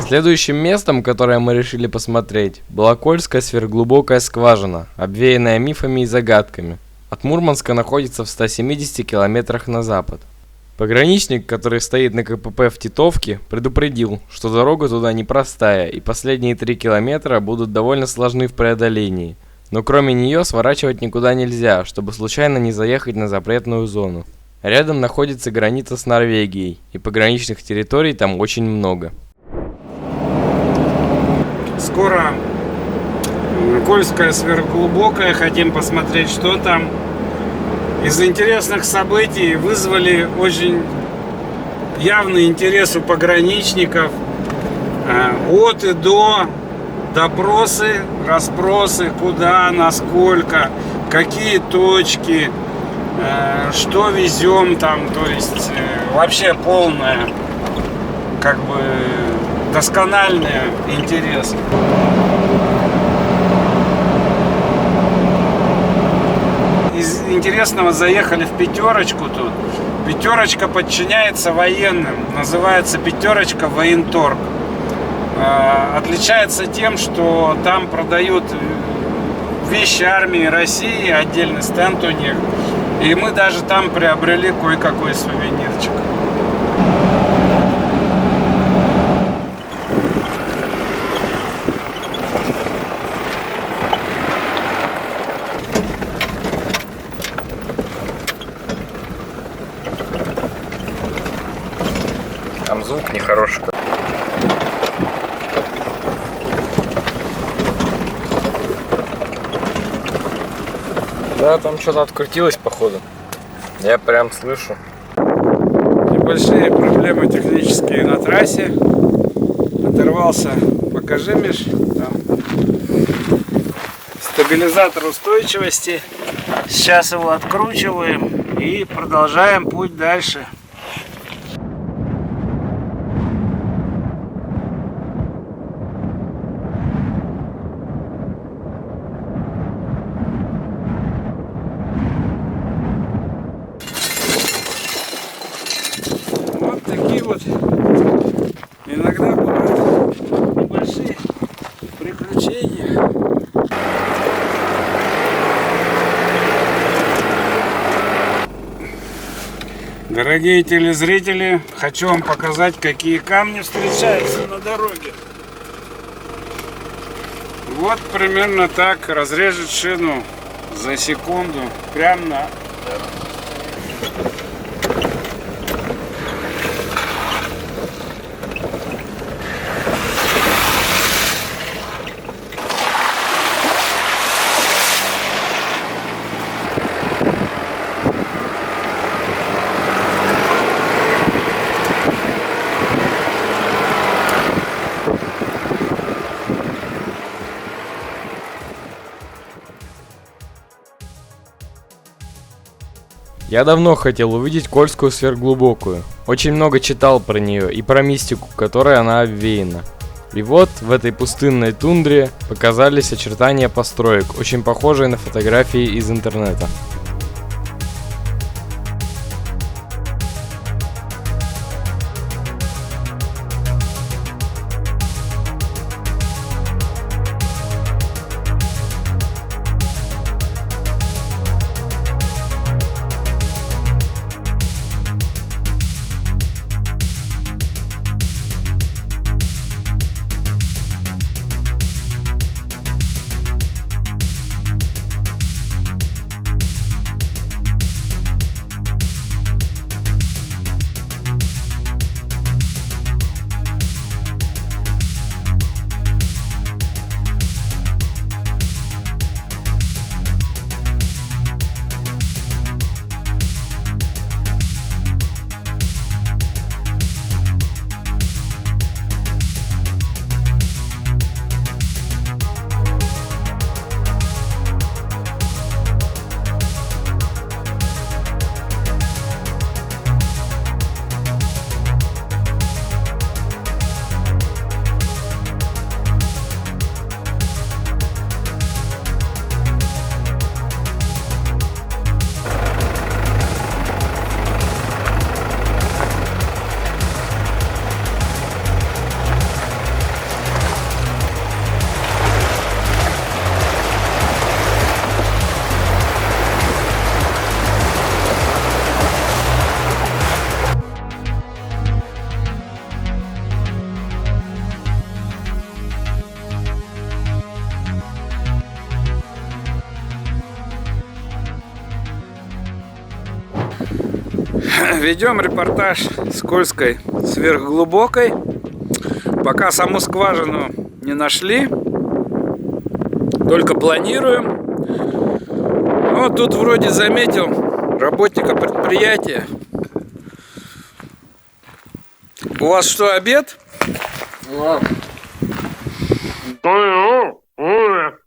Следующим местом, которое мы решили посмотреть, была Кольская сверхглубокая скважина, обвеянная мифами и загадками. От Мурманска находится в 170 километрах на запад. Пограничник, который стоит на КПП в Титовке, предупредил, что дорога туда непростая и последние 3 километра будут довольно сложны в преодолении. Но кроме нее сворачивать никуда нельзя, чтобы случайно не заехать на запретную зону. Рядом находится граница с Норвегией, и пограничных территорий там очень много. Скоро Кольская сверхглубокая, хотим посмотреть, что там. Из интересных событий вызвали очень явный интерес у пограничников. От и до, допросы, расспросы, куда, насколько, какие точки, что везем там, то есть вообще полная, как бы доскональный интерес. Из интересного заехали в пятерочку тут. Пятерочка подчиняется военным, называется пятерочка Военторг. Отличается тем, что там продают вещи армии России, отдельный стенд у них. И мы даже там приобрели кое-какой сувенирчик. Там звук нехороший. Да, там что-то открутилось, походу. Я прям слышу. Небольшие проблемы технические на трассе. Оторвался, покажи, Миш, там стабилизатор устойчивости. Сейчас его откручиваем и продолжаем путь дальше. Вот такие вот иногда бывают небольшие приключения. Дорогие телезрители, хочу вам показать, какие камни встречаются на дороге. Вот примерно так разрежет шину за секунду прямо на... Я давно хотел увидеть Кольскую сверхглубокую. Очень много читал про нее и про мистику, которой она обвеяна. И вот в этой пустынной тундре показались очертания построек, очень похожие на фотографии из интернета. ведем репортаж с Кольской сверхглубокой. Пока саму скважину не нашли, только планируем. Вот тут вроде заметил работника предприятия. У вас что, обед?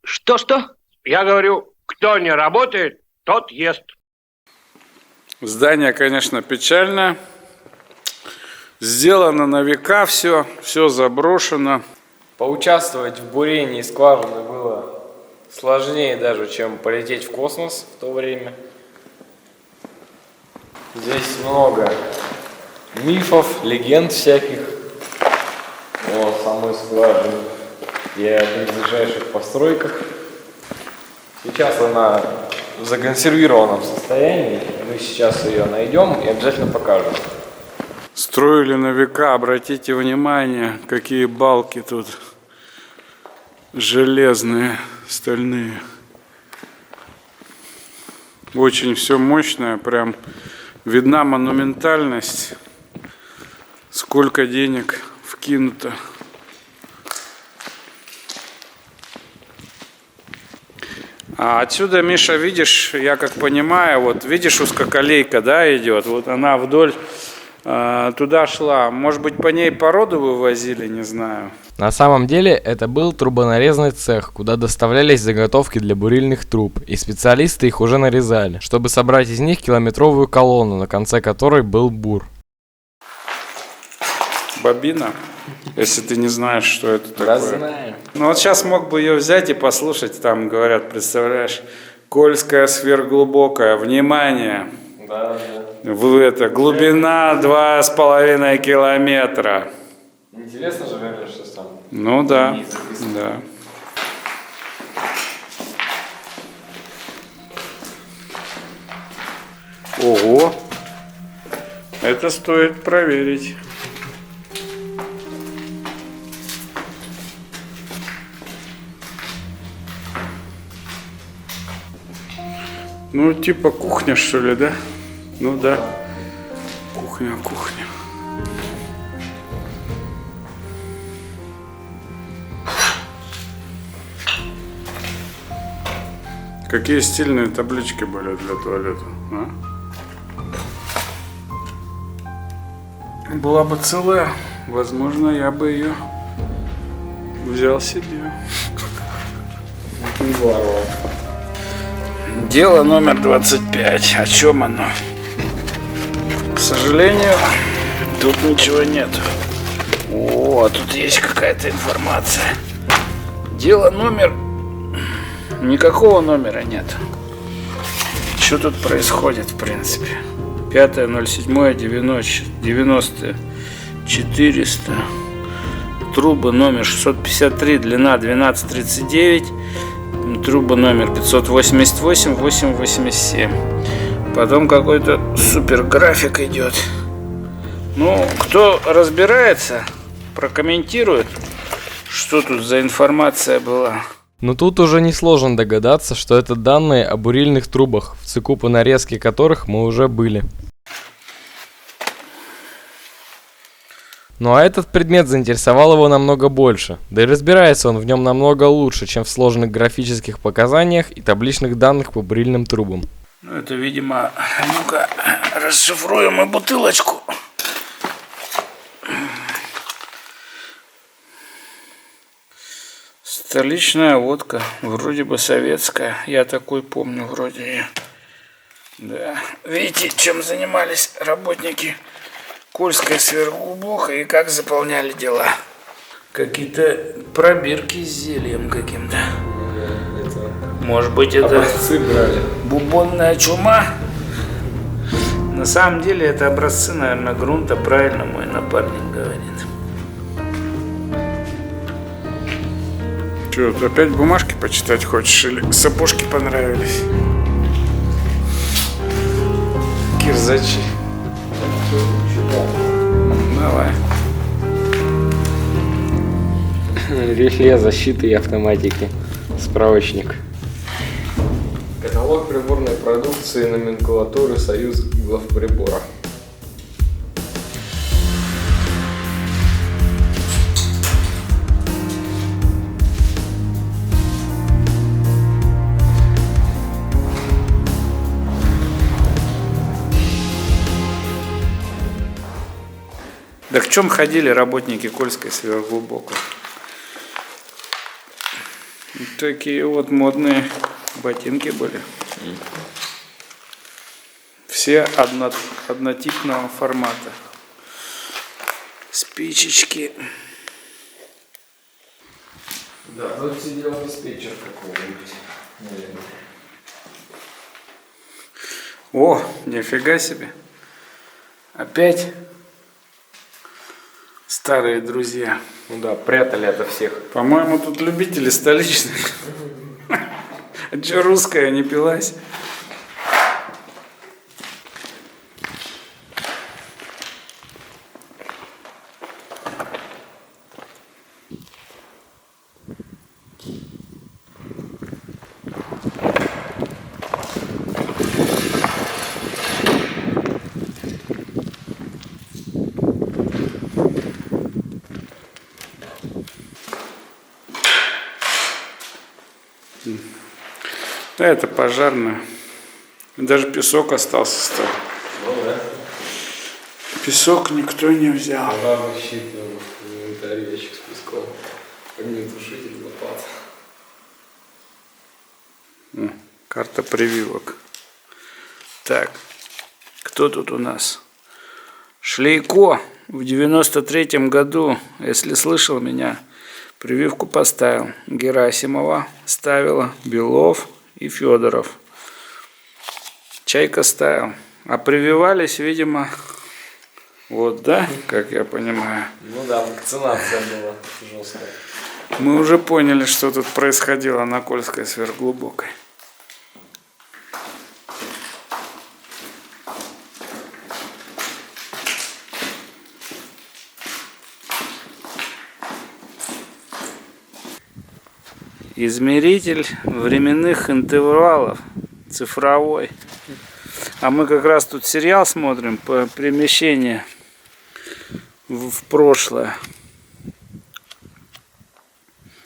Что? Я говорю, кто не работает, тот ест. Здание, конечно, печальное. Сделано на века все заброшено. Поучаствовать в бурении скважины было сложнее даже, чем полететь в космос в то время. Здесь много мифов, легенд всяких о самой скважине и о ближайших постройках. Сейчас она в законсервированном состоянии. Мы сейчас ее найдем и обязательно покажем. Строили на века, обратите внимание, какие балки тут железные, стальные. Очень все мощное, прям видна монументальность, сколько денег вкинуто. А отсюда, Миша, видишь, я как понимаю, вот видишь, узкоколейка, да, идет, вот она вдоль туда шла. Может быть, по ней породу вывозили, не знаю. На самом деле, это был трубонарезный цех, куда доставлялись заготовки для бурильных труб, и специалисты их уже нарезали, чтобы собрать из них километровую колонну, на конце которой был бур. Бобина, если ты не знаешь, что это такое. Да, знаю. Ну вот сейчас мог бы ее взять и послушать, там говорят, представляешь, Кольская сверхглубокая, внимание, Да. Глубина 2,5 километра. Интересно же, реально, что там. Ну да, да. Ого, это стоит проверить. Ну, типа кухня, что ли, да? Ну да. Кухня. Какие стильные таблички были для туалета, а? Была бы целая, возможно, я бы ее взял себе. Дело номер 25. О чем оно? К сожалению, тут ничего нет. О, тут есть какая-то информация. Дело номер... Никакого номера нет. Что тут происходит, в принципе? 5.07.90 400. Труба номер 653, длина 12,39. Труба номер 588, 887. Потом какой-то супер график идет. Ну, кто разбирается, прокомментирует, что тут за информация была. Но тут уже несложно догадаться, что это данные о бурильных трубах, в цеху по нарезке которых мы уже были. Ну а этот предмет заинтересовал его намного больше, да и разбирается он в нем намного лучше, чем в сложных графических показаниях и табличных данных по бурильным трубам. Ну это, видимо, ну-ка, расшифруем и бутылочку. Столичная водка, вроде бы советская, я такой помню, вроде. Да, видите, чем занимались работники Кольской сверхглубокой и как заполняли дела. Какие-то пробирки с зельем каким-то. Может быть, это бубонная чума? На самом деле это образцы, наверное, грунта, правильно мой напарник говорит. Че, опять бумажки почитать хочешь или сапожки понравились? Кирзачи. Давай. Рефле защиты и автоматики. Справочник. Каталог приборной продукции, номенклатуры, союз главприбора. Да в чем ходили работники Кольской сверхглубокой? Такие вот модные ботинки были. Все однотипного формата. Спичечки. Да, тут сидел диспетчер какой-нибудь, наверное. О, нифига себе. Опять старые друзья. Ну да, прятали ото всех. По-моему, тут любители столичных. А че русская не пилась? Да, это пожарная. Даже песок остался с того. Ну да. Песок никто не взял. Пожарный щит, инвентарь, ящик с песком. Огнетушитель, лопата. Карта прививок. Так, кто тут у нас? Шлейко в 93-м году, если слышал меня, прививку поставил. Герасимова ставила, Белов и Федоров. Чайка ставил. А прививались, видимо, вот, да, как я понимаю. Ну да, вакцинация была жесткая. Мы уже поняли, что тут происходило на Кольской сверхглубокой. Измеритель временных интервалов цифровой. А мы как раз тут сериал смотрим по перемещению в прошлое.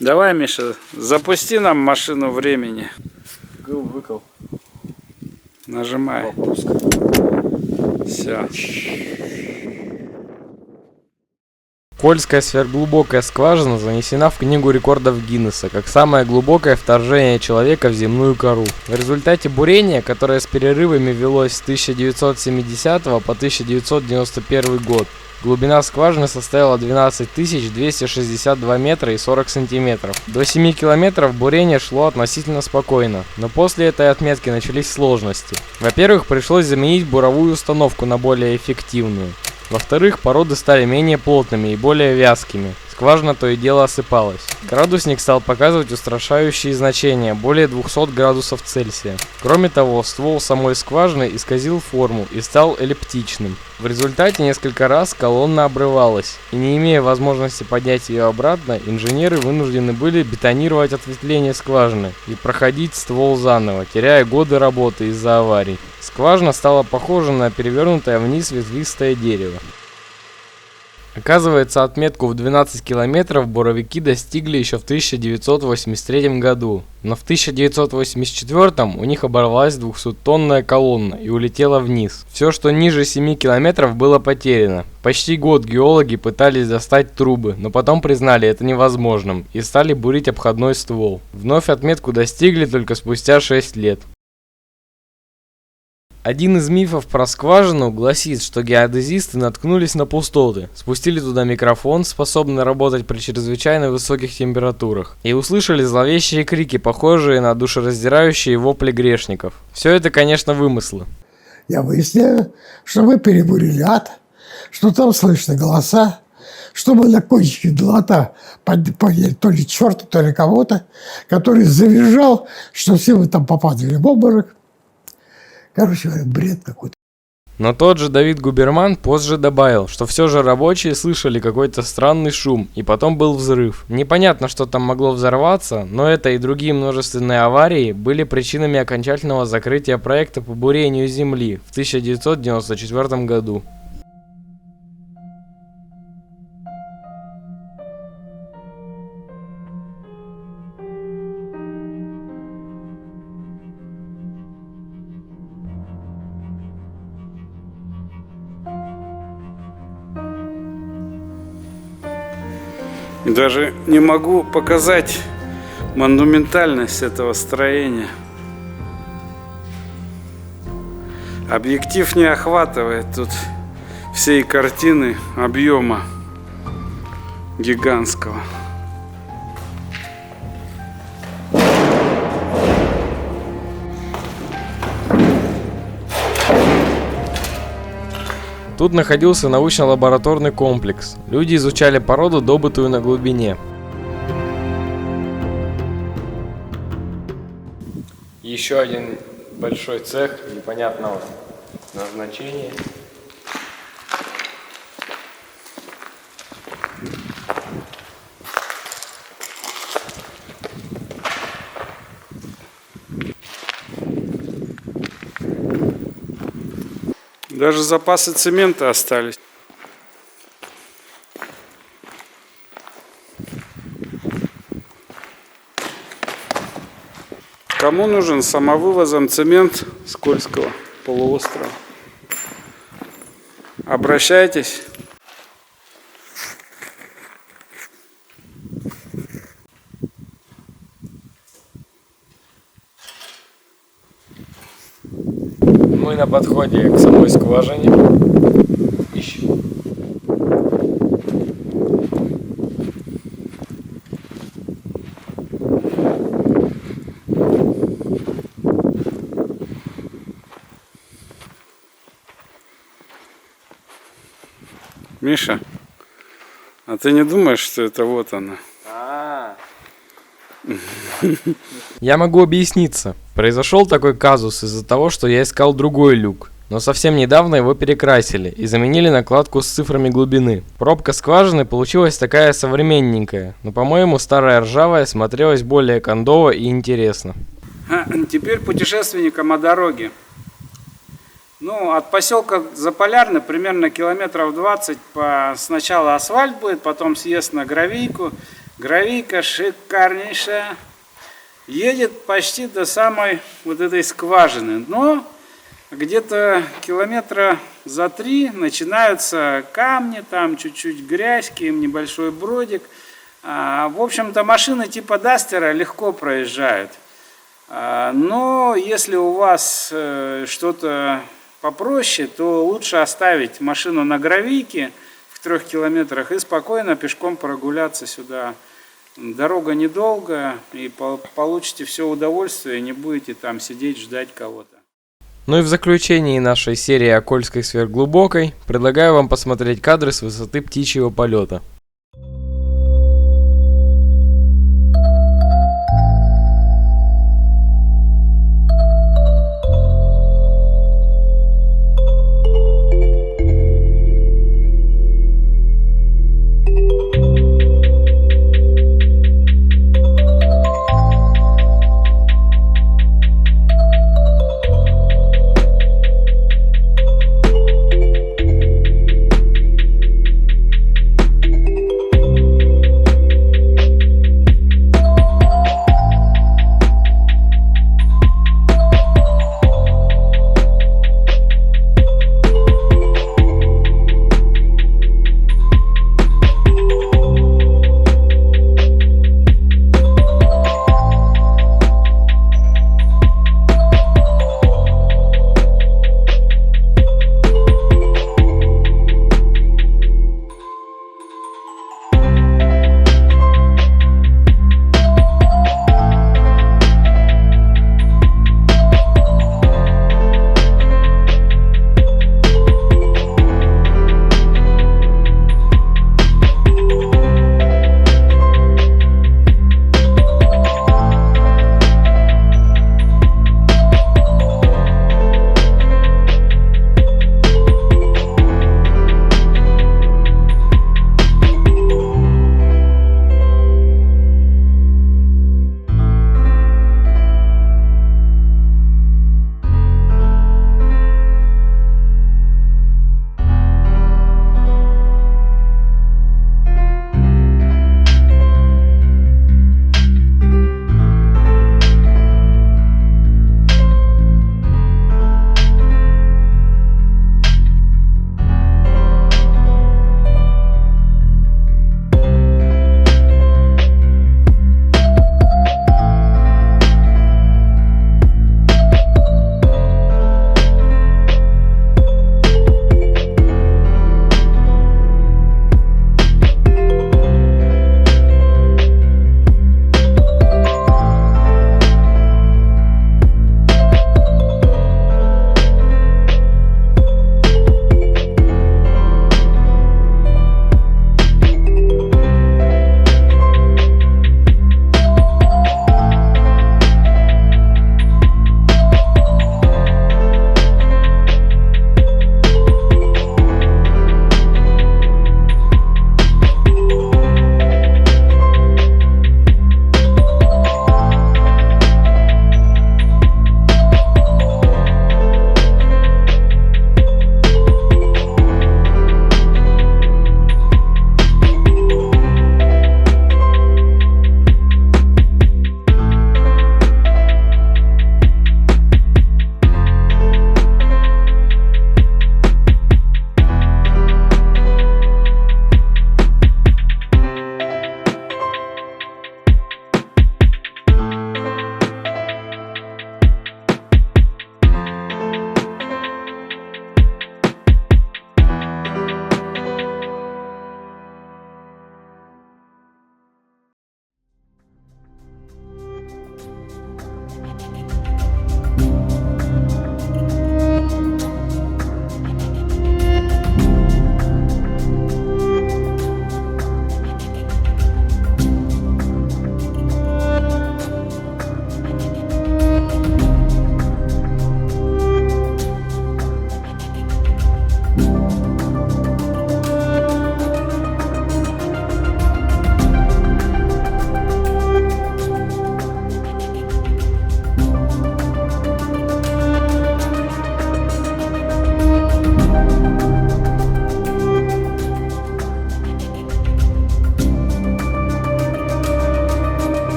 Давай, Миша, запусти нам машину времени. Выкл. Нажимай. Все. Кольская сверхглубокая скважина занесена в книгу рекордов Гиннесса как самое глубокое вторжение человека в земную кору. В результате бурения, которое с перерывами велось с 1970 по 1991 год, глубина скважины составила 12 262 метра и 40 сантиметров. До 7 километров бурение шло относительно спокойно, но после этой отметки начались сложности. Во-первых, пришлось заменить буровую установку на более эффективную. Во-вторых, породы стали менее плотными и более вязкими. Скважина то и дело осыпалась. Градусник стал показывать устрашающие значения, более 200 градусов Цельсия. Кроме того, ствол самой скважины исказил форму и стал эллиптичным. В результате несколько раз колонна обрывалась, и не имея возможности поднять ее обратно, инженеры вынуждены были бетонировать ответвление скважины и проходить ствол заново, теряя годы работы из-за аварий. Скважина стала похожа на перевернутое вниз ветвистое дерево. Оказывается, отметку в 12 километров буровики достигли еще в 1983 году, но в 1984 у них оборвалась 200-тонная колонна и улетела вниз. Все, что ниже 7 километров, было потеряно. Почти год геологи пытались достать трубы, но потом признали это невозможным и стали бурить обходной ствол. Вновь отметку достигли только спустя 6 лет. Один из мифов про скважину гласит, что геодезисты наткнулись на пустоты, спустили туда микрофон, способный работать при чрезвычайно высоких температурах, и услышали зловещие крики, похожие на душераздирающие вопли грешников. Все это, конечно, вымыслы. Я выясняю, что мы перебурили ад, что там слышны голоса, что мы на кончике длота подняли то ли черта, то ли кого-то, который завизжал, что все мы там попадали в обморок. Короче говоря, бред какой-то. Но тот же Давид Губерман позже добавил, что все же рабочие слышали какой-то странный шум, и потом был взрыв. Непонятно, что там могло взорваться, но это и другие множественные аварии были причинами окончательного закрытия проекта по бурению Земли в 1994 году. Даже не могу показать монументальность этого строения. Объектив не охватывает тут всей картины объема гигантского. Тут находился научно-лабораторный комплекс. Люди изучали породу, добытую на глубине. Еще один большой цех непонятного назначения. Даже запасы цемента остались. Кому нужен самовывозом цемент с Кольского полуострова? Обращайтесь. Мы на подходе к самой скважине. Ищем. Миша, а ты не думаешь, что это вот она? Я могу объясниться. Произошел такой казус из-за того, что я искал другой люк. Но совсем недавно его перекрасили и заменили накладку с цифрами глубины. Пробка скважины получилась такая современненькая, но, по-моему, старая ржавая смотрелась более кондово и интересно. Теперь путешественникам о дороге. Ну, от поселка Заполярный примерно километров 20 сначала асфальт будет, потом съезд на гравийку. Гравийка шикарнейшая. Едет почти до самой вот этой скважины. Но где-то километра за 3 начинаются камни, там чуть-чуть грязь, небольшой бродик. В общем-то, машины типа Дастера легко проезжают. Но если у вас что-то попроще, то лучше оставить машину на гравийке в 3 километрах и спокойно пешком прогуляться сюда. Дорога недолгая, и получите все удовольствие, не будете там сидеть, ждать кого-то. Ну и в заключении нашей серии о Кольской сверхглубокой предлагаю вам посмотреть кадры с высоты птичьего полета.